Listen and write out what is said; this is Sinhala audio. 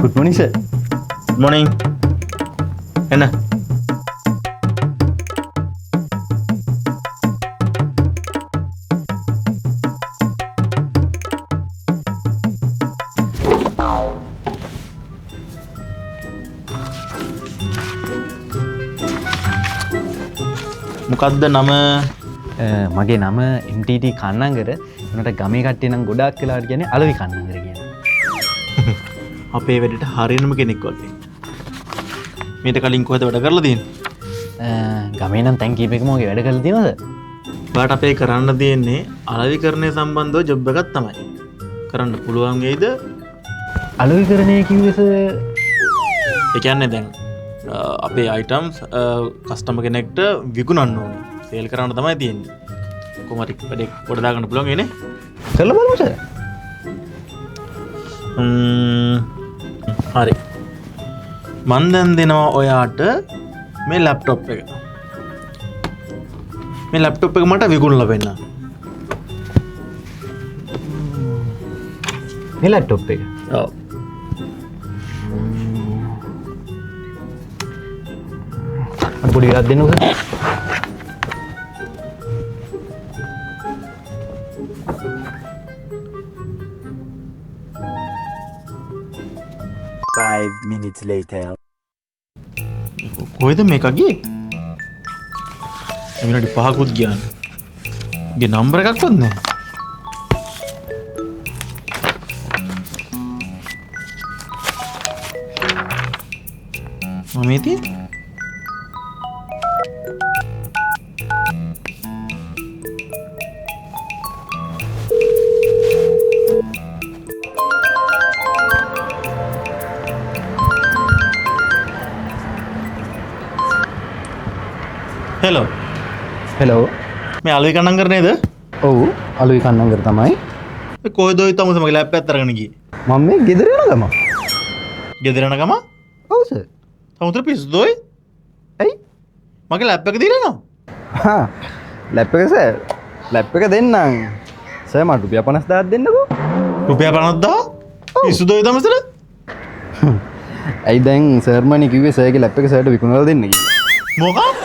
Good morning, sir. Good morning. Enna? මොකක්ද නම? මගේ නම MTT කන්නංගර. උනට ගමේ කට්ටිය නම් ගොඩාක් වෙලාවට කියන්නේ අලවි කන්නංගර කියලා. අපේ වැඩට හරියනම කෙනෙක් වගේ. මීට කලින් කොහෙද වැඩ කරලා තියෙන්නේ? ගමේ නම් තැන් කීපෙකම වගේ වැඩ කරලා තියෙනවද? ඔයාට අපේ කරන්න තියෙන්නේ අලවිකරණය සම්බන්ධව ජොබ් එකක් තමයි. කරන්න පුළුවන් වේද? අලවිකරණය කිව්වේ සර් ඒ කියන්නේ දැන් අපේ අයිටම්ස් කස්ටමර් කෙනෙක්ට විකුණන්න ඕනේ. සේල් කරන්න තමයි තියෙන්නේ. කොහොමද වැඩේ කොට දාගන්න පුළුවන් ඒනේ? කරලා බලමු සර්. හරි. මන් දැන් දෙනවා ඔයාට මේ ලැප්ටොප් එක. මේ ලැප්ටොප් එක මට විකුණලා පෙන්නන්න. මේ ලැප්ටොප් එක. ඔව්. පොඩි එකක් දෙන්නකෝ සර්. Five minutes later. කොහෙද මේක ගියේ? විනාඩි 5කුත් ගියා. ගේ නම්බර එකක්වත් නැහැ. මේ තියෙන්නේ හෙලෝ හෙලෝ. මේ අලුයි කන්නංගර නේද? ඔව් අලුයි කන්නංගර තමයි. කොහෙද ඔය තමස මගේ ලැප් එකත් අරගෙන ගියේ? මම මේ ගෙදර යන ගම. ගෙදර යන ගම? ඔව් සර්. තමුතර පිස්සුද ඔය? ඇයි? මගේ ලැප් එක දීලා නෝ? හා ලැප් එක සර්. ලැප් එක දෙන්නම්. සර් මට රුපියල් 50000ක් දෙන්නකෝ. රුපියල් 50000? පිස්සුද ඔය තමසර? ඇයි දැන් සර්මනි කිව්වේ සර්ගේ ලැප් එක සර්ට විකුණලා දෙන්න කියලා. මොකක්ද?